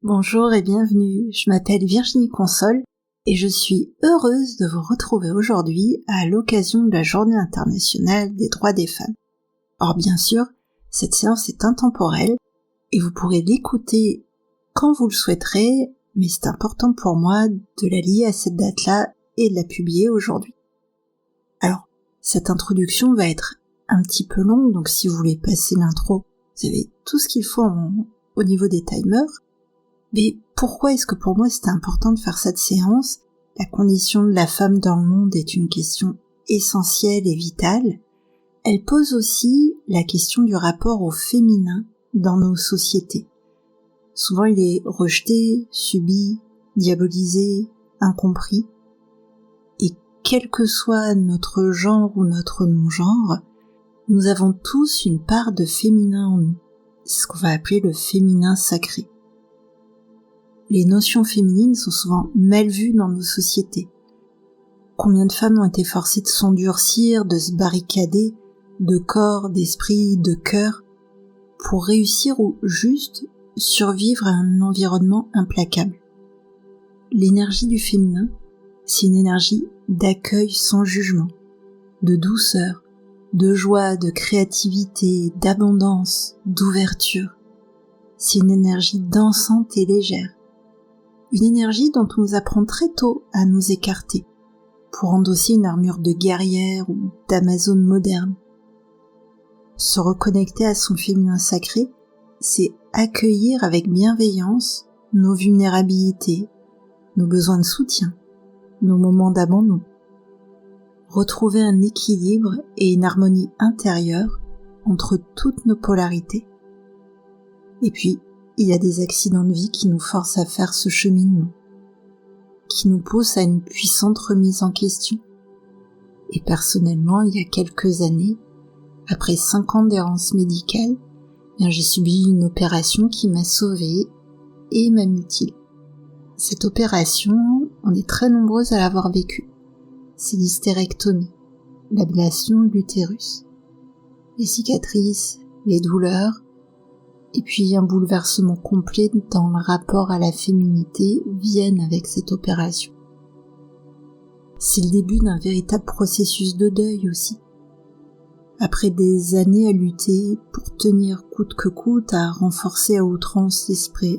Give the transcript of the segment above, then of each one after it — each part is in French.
Bonjour et bienvenue, je m'appelle Virginie Console et je suis heureuse de vous retrouver aujourd'hui à l'occasion de la Journée internationale des droits des femmes. Or bien sûr, cette séance est intemporelle et vous pourrez l'écouter quand vous le souhaiterez, mais c'est important pour moi de la lier à cette date-là et de la publier aujourd'hui. Alors, cette introduction va être un petit peu longue, donc si vous voulez passer l'intro, vous avez tout ce qu'il faut au niveau des timers. Mais pourquoi est-ce que pour moi c'était important de faire cette séance ? La condition de la femme dans le monde est une question essentielle et vitale. Elle pose aussi la question du rapport au féminin dans nos sociétés. Souvent il est rejeté, subi, diabolisé, incompris. Et quel que soit notre genre ou notre non-genre, nous avons tous une part de féminin en nous. C'est ce qu'on va appeler le féminin sacré. Les notions féminines sont souvent mal vues dans nos sociétés. Combien de femmes ont été forcées de s'endurcir, de se barricader, de corps, d'esprit, de cœur, pour réussir ou juste survivre à un environnement implacable. L'énergie du féminin, c'est une énergie d'accueil sans jugement, de douceur, de joie, de créativité, d'abondance, d'ouverture. C'est une énergie dansante et légère. Une énergie dont on nous apprend très tôt à nous écarter, pour endosser une armure de guerrière ou d'amazone moderne. Se reconnecter à son féminin sacré, c'est accueillir avec bienveillance nos vulnérabilités, nos besoins de soutien, nos moments d'abandon. Retrouver un équilibre et une harmonie intérieure entre toutes nos polarités. Et puis, il y a des accidents de vie qui nous forcent à faire ce cheminement, qui nous poussent à une puissante remise en question. Et personnellement, il y a quelques années, après 5 ans d'errance médicale, j'ai subi une opération qui m'a sauvée et m'a mutilée. Cette opération, on est très nombreuses à l'avoir vécue. C'est l'hystérectomie, l'ablation de l'utérus. Les cicatrices, les douleurs, et puis un bouleversement complet dans le rapport à la féminité viennent avec cette opération. C'est le début d'un véritable processus de deuil aussi. Après des années à lutter pour tenir coûte que coûte, à renforcer à outrance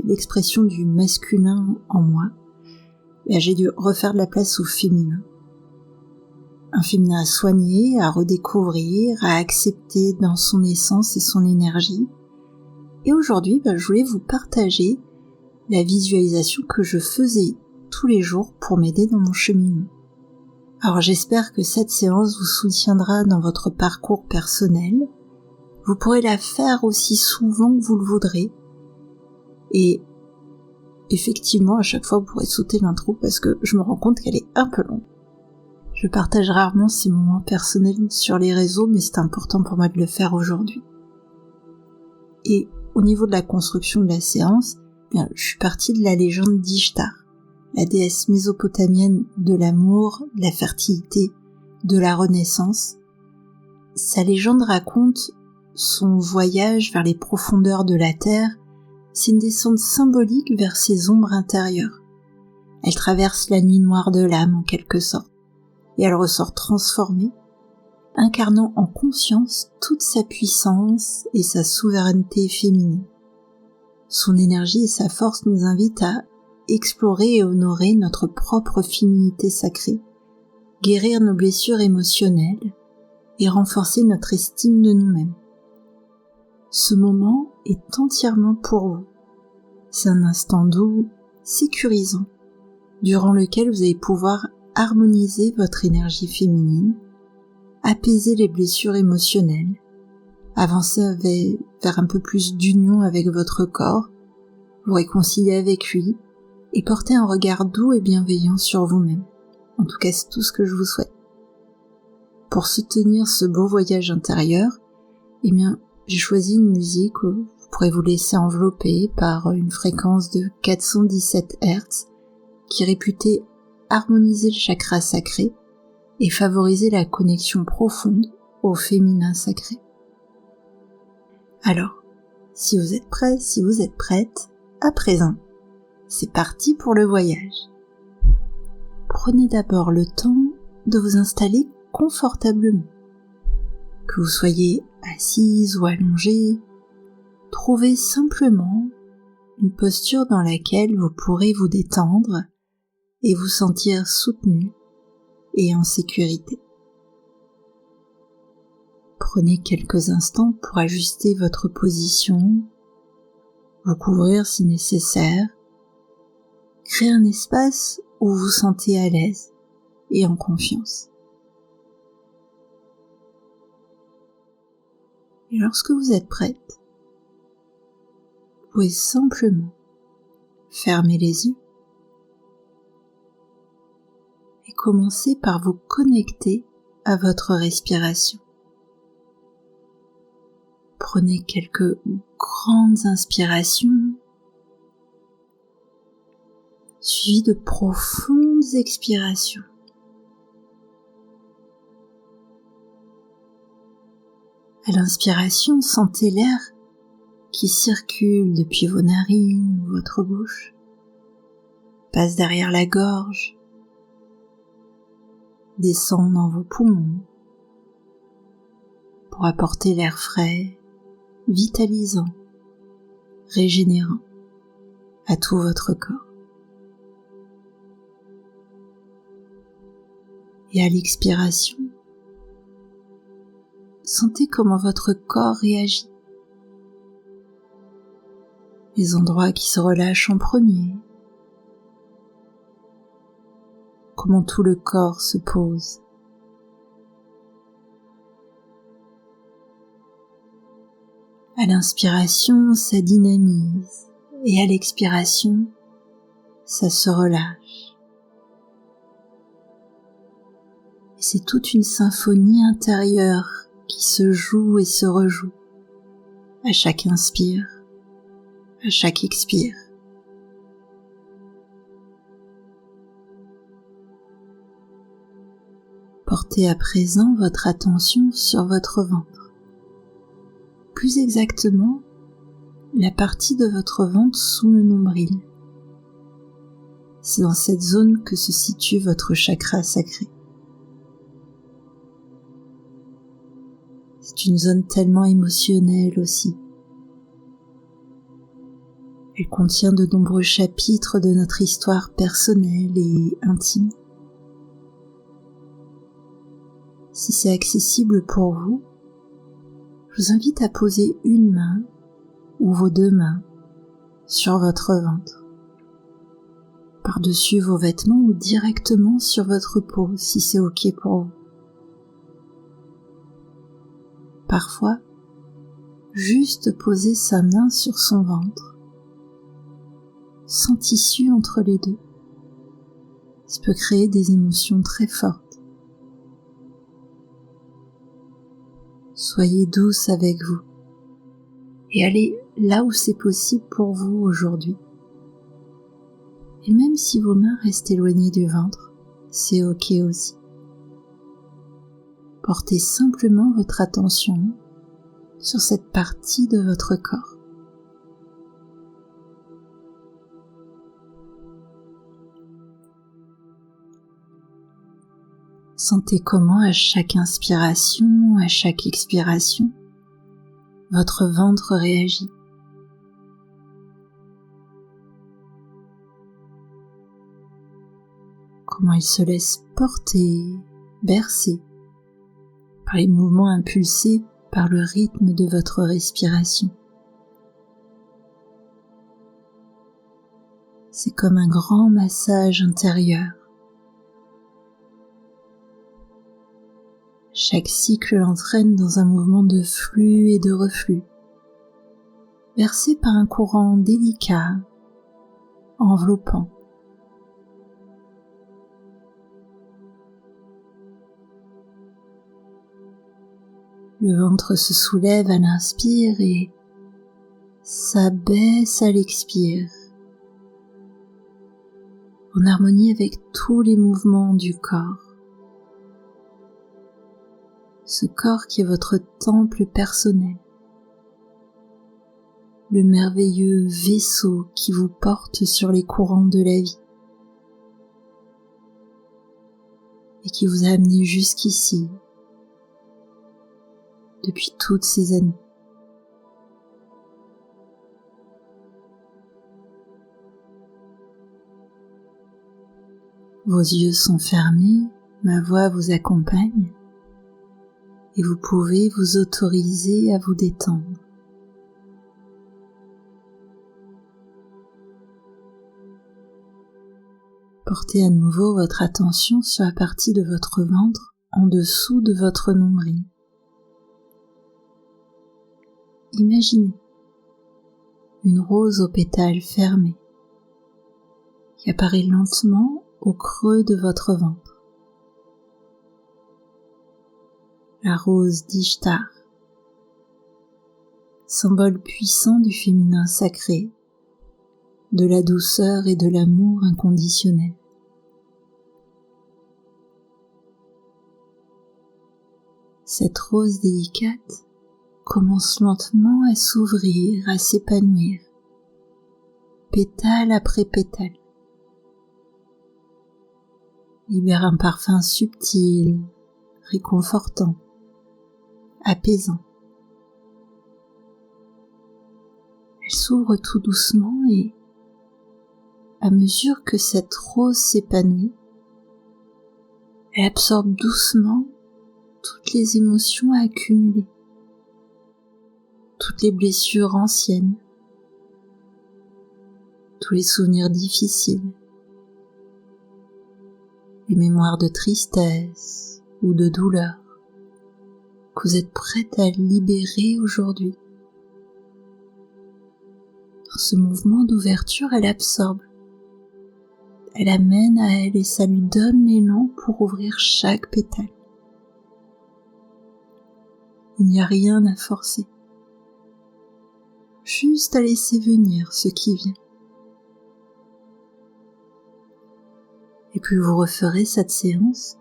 l'expression du masculin en moi, j'ai dû refaire de la place au féminin. Un féminin à soigner, à redécouvrir, à accepter dans son essence et son énergie. Et aujourd'hui, je voulais vous partager la visualisation que je faisais tous les jours pour m'aider dans mon cheminement. Alors j'espère que cette séance vous soutiendra dans votre parcours personnel. Vous pourrez la faire aussi souvent que vous le voudrez. Et effectivement, à chaque fois, vous pourrez sauter l'intro parce que je me rends compte qu'elle est un peu longue. Je partage rarement ces moments personnels sur les réseaux, mais c'est important pour moi de le faire aujourd'hui. Et au niveau de la construction de la séance, je suis partie de la légende d'Ishtar, la déesse mésopotamienne de l'amour, de la fertilité, de la renaissance. Sa légende raconte son voyage vers les profondeurs de la terre, c'est une descente symbolique vers ses ombres intérieures. Elle traverse la nuit noire de l'âme en quelque sorte, et elle ressort transformée, incarnant en conscience toute sa puissance et sa souveraineté féminine. Son énergie et sa force nous invitent à explorer et honorer notre propre féminité sacrée, guérir nos blessures émotionnelles et renforcer notre estime de nous-mêmes. Ce moment est entièrement pour vous. C'est un instant doux, sécurisant, durant lequel vous allez pouvoir harmoniser votre énergie féminine, apaiser les blessures émotionnelles, avancer vers un peu plus d'union avec votre corps, vous réconcilier avec lui et porter un regard doux et bienveillant sur vous-même. En tout cas, c'est tout ce que je vous souhaite. Pour soutenir ce beau voyage intérieur, j'ai choisi une musique où vous pourrez vous laisser envelopper par une fréquence de 417 Hz qui est réputée harmoniser le chakra sacré et favoriser la connexion profonde au féminin sacré. Alors, si vous êtes prêt, si vous êtes prête, à présent, c'est parti pour le voyage. Prenez d'abord le temps de vous installer confortablement. Que vous soyez assise ou allongée, trouvez simplement une posture dans laquelle vous pourrez vous détendre et vous sentir soutenu et en sécurité. Prenez quelques instants pour ajuster votre position, vous couvrir si nécessaire, créer un espace où vous vous sentez à l'aise et en confiance. Et lorsque vous êtes prête, vous pouvez simplement fermer les yeux et commencer par vous connecter à votre respiration. Prenez quelques grandes inspirations, suivies de profondes expirations. À l'inspiration, sentez l'air qui circule depuis vos narines ou votre bouche, passe derrière la gorge, descend dans vos poumons pour apporter l'air frais, vitalisant, régénérant à tout votre corps. Et à l'expiration, sentez comment votre corps réagit. Les endroits qui se relâchent en premier, comment tout le corps se pose. À l'inspiration, ça dynamise et à l'expiration, ça se relâche. Et c'est toute une symphonie intérieure qui se joue et se rejoue à chaque inspire, à chaque expire. Portez à présent votre attention sur votre ventre. Plus exactement, la partie de votre ventre sous le nombril. C'est dans cette zone que se situe votre chakra sacré. C'est une zone tellement émotionnelle aussi. Elle contient de nombreux chapitres de notre histoire personnelle et intime. Si c'est accessible pour vous, je vous invite à poser une main ou vos deux mains sur votre ventre, par-dessus vos vêtements ou directement sur votre peau si c'est ok pour vous. Parfois, juste poser sa main sur son ventre, sans tissu entre les deux, ça peut créer des émotions très fortes. Soyez douce avec vous et allez là où c'est possible pour vous aujourd'hui. Et même si vos mains restent éloignées du ventre, c'est ok aussi. Portez simplement votre attention sur cette partie de votre corps. Sentez comment à chaque inspiration, à chaque expiration, votre ventre réagit. Comment il se laisse porter, bercer par les mouvements impulsés par le rythme de votre respiration. C'est comme un grand massage intérieur. Chaque cycle l'entraîne dans un mouvement de flux et de reflux, bercé par un courant délicat, enveloppant. Le ventre se soulève à l'inspire et s'abaisse à l'expire, en harmonie avec tous les mouvements du corps. Ce corps qui est votre temple personnel, le merveilleux vaisseau qui vous porte sur les courants de la vie et qui vous a amené jusqu'ici depuis toutes ces années. Vos yeux sont fermés, ma voix vous accompagne et vous pouvez vous autoriser à vous détendre. Portez à nouveau votre attention sur la partie de votre ventre en dessous de votre nombril. Imaginez une rose aux pétales fermés qui apparaît lentement au creux de votre ventre. La rose d'Ishtar, symbole puissant du féminin sacré, de la douceur et de l'amour inconditionnel. Cette rose délicate commence lentement à s'ouvrir, à s'épanouir, pétale après pétale. Libère un parfum subtil, réconfortant, apaisant. Elle s'ouvre tout doucement et, à mesure que cette rose s'épanouit, elle absorbe doucement toutes les émotions accumulées, toutes les blessures anciennes, tous les souvenirs difficiles, les mémoires de tristesse ou de douleur que vous êtes prête à libérer aujourd'hui. Dans ce mouvement d'ouverture, elle absorbe, elle amène à elle et ça lui donne l'élan pour ouvrir chaque pétale. Il n'y a rien à forcer, juste à laisser venir ce qui vient. Et plus vous referez cette séance,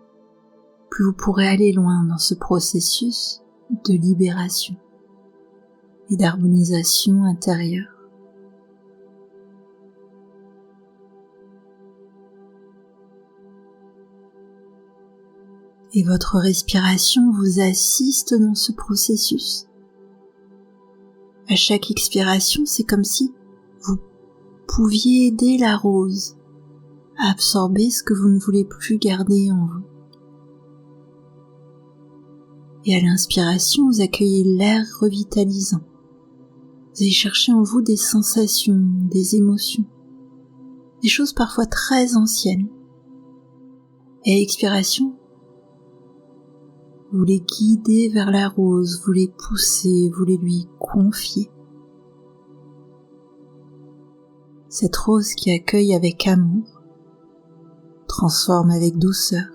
plus vous pourrez aller loin dans ce processus de libération et d'harmonisation intérieure. Et votre respiration vous assiste dans ce processus. À chaque expiration, c'est comme si vous pouviez aider la rose à absorber ce que vous ne voulez plus garder en vous. Et à l'inspiration, vous accueillez l'air revitalisant. Vous allez chercher en vous des sensations, des émotions, des choses parfois très anciennes. Et à l'expiration, vous les guidez vers la rose, vous les poussez, vous les lui confiez. Cette rose qui accueille avec amour, transforme avec douceur,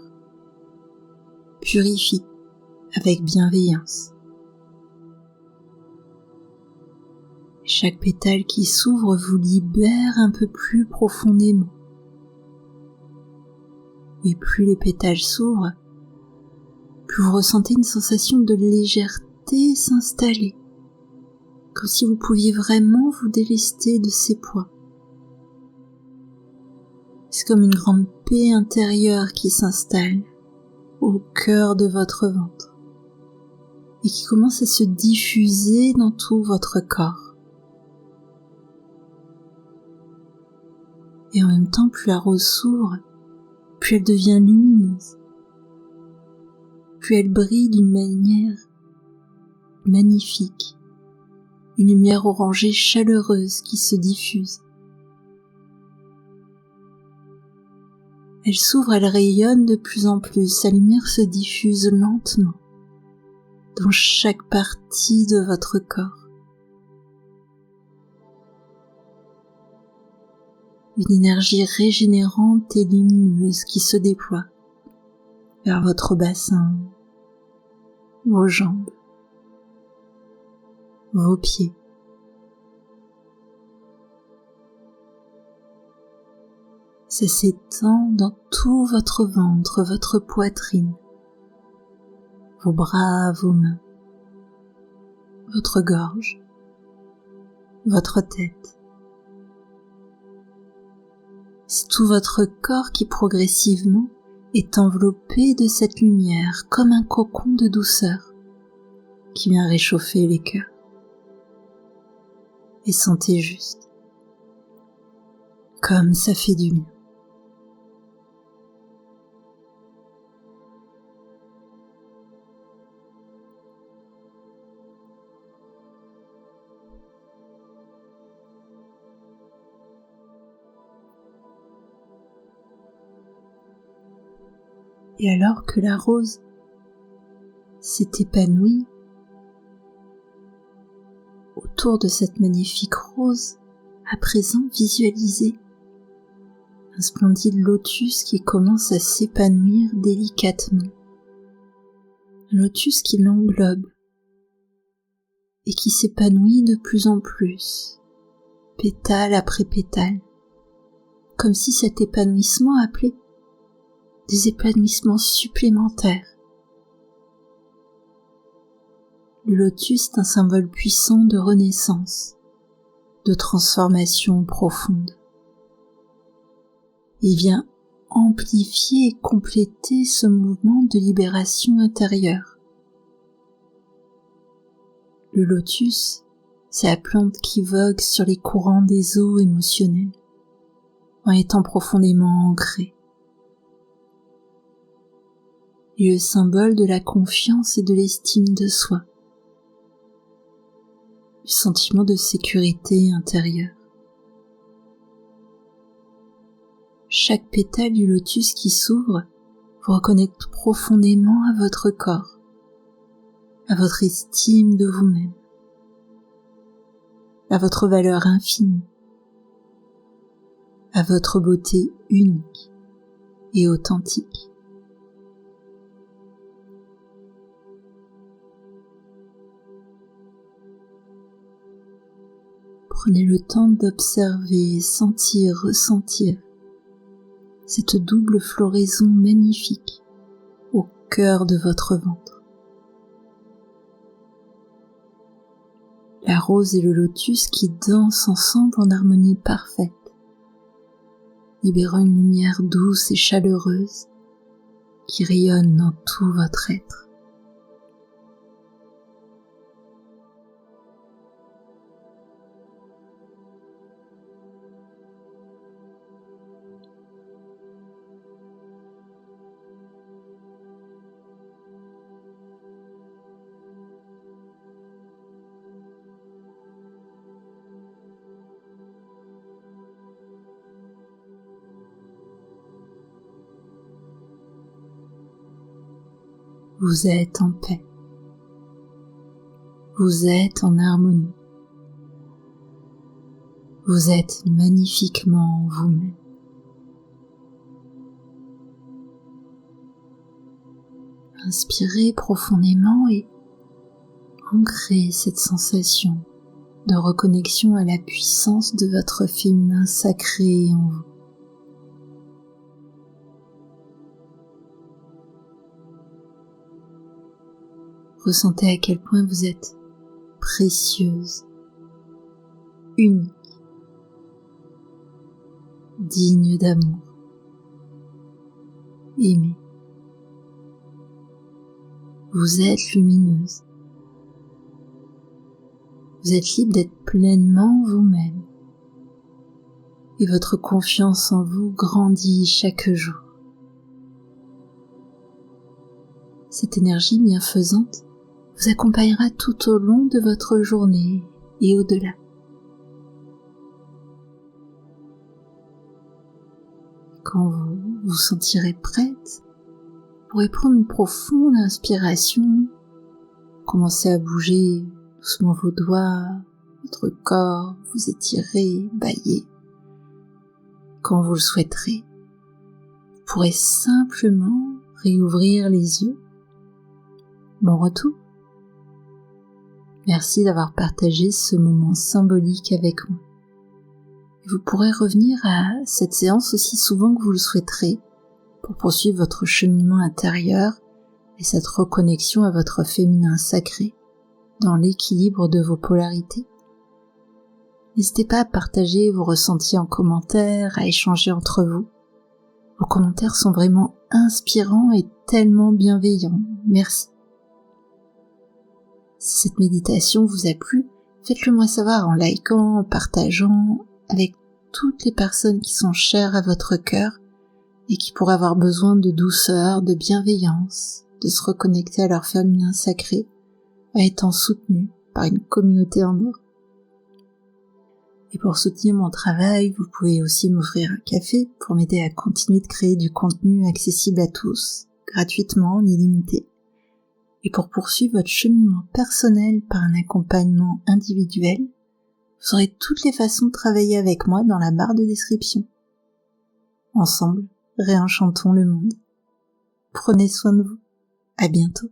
purifie avec bienveillance. Chaque pétale qui s'ouvre vous libère un peu plus profondément. Et plus les pétales s'ouvrent, plus vous ressentez une sensation de légèreté s'installer, comme si vous pouviez vraiment vous délester de ces poids. C'est comme une grande paix intérieure qui s'installe au cœur de votre ventre et qui commence à se diffuser dans tout votre corps. Et en même temps, plus la rose s'ouvre, plus elle devient lumineuse, plus elle brille d'une manière magnifique, une lumière orangée chaleureuse qui se diffuse. Elle s'ouvre, elle rayonne de plus en plus, sa lumière se diffuse lentement dans chaque partie de votre corps. Une énergie régénérante et lumineuse qui se déploie vers votre bassin, vos jambes, vos pieds. Ça s'étend dans tout votre ventre, votre poitrine, vos bras, vos mains, votre gorge, votre tête. C'est tout votre corps qui progressivement est enveloppé de cette lumière comme un cocon de douceur qui vient réchauffer les cœurs. Et sentez juste comme ça fait du bien. Et alors que la rose s'est épanouie, autour de cette magnifique rose, à présent visualisez un splendide lotus qui commence à s'épanouir délicatement. Un lotus qui l'englobe et qui s'épanouit de plus en plus, pétale après pétale, comme si cet épanouissement appelait des épanouissements supplémentaires. Le lotus est un symbole puissant de renaissance, de transformation profonde. Il vient amplifier et compléter ce mouvement de libération intérieure. Le lotus, c'est la plante qui vogue sur les courants des eaux émotionnelles, en étant profondément ancrée. Il est le symbole de la confiance et de l'estime de soi, du sentiment de sécurité intérieure. Chaque pétale du lotus qui s'ouvre vous reconnecte profondément à votre corps, à votre estime de vous-même, à votre valeur infinie, à votre beauté unique et authentique. Prenez le temps d'observer, sentir, ressentir cette double floraison magnifique au cœur de votre ventre. La rose et le lotus qui dansent ensemble en harmonie parfaite, libérant une lumière douce et chaleureuse qui rayonne dans tout votre être. Vous êtes en paix. Vous êtes en harmonie. Vous êtes magnifiquement vous-même. Inspirez profondément et ancrez cette sensation de reconnexion à la puissance de votre féminin sacré en vous. Ressentez à quel point vous êtes précieuse, unique, digne d'amour, aimée. Vous êtes lumineuse. Vous êtes libre d'être pleinement vous-même. Et votre confiance en vous grandit chaque jour. Cette énergie bienfaisante vous accompagnera tout au long de votre journée et au-delà. Quand vous vous sentirez prête, vous pourrez prendre une profonde inspiration, commencer à bouger doucement vos doigts, votre corps, vous étirer, bâiller. Quand vous le souhaiterez, vous pourrez simplement réouvrir les yeux. Bon retour. Merci d'avoir partagé ce moment symbolique avec moi. Et vous pourrez revenir à cette séance aussi souvent que vous le souhaiterez pour poursuivre votre cheminement intérieur et cette reconnexion à votre féminin sacré dans l'équilibre de vos polarités. N'hésitez pas à partager vos ressentis en commentaire, à échanger entre vous. Vos commentaires sont vraiment inspirants et tellement bienveillants. Merci. Si cette méditation vous a plu, faites-le moi savoir en likant, en partageant avec toutes les personnes qui sont chères à votre cœur et qui pourraient avoir besoin de douceur, de bienveillance, de se reconnecter à leur féminin sacré, en étant soutenus par une communauté en or. Et pour soutenir mon travail, vous pouvez aussi m'offrir un café pour m'aider à continuer de créer du contenu accessible à tous, gratuitement, en illimité. Et pour poursuivre votre cheminement personnel par un accompagnement individuel, vous aurez toutes les façons de travailler avec moi dans la barre de description. Ensemble, réenchantons le monde. Prenez soin de vous. À bientôt.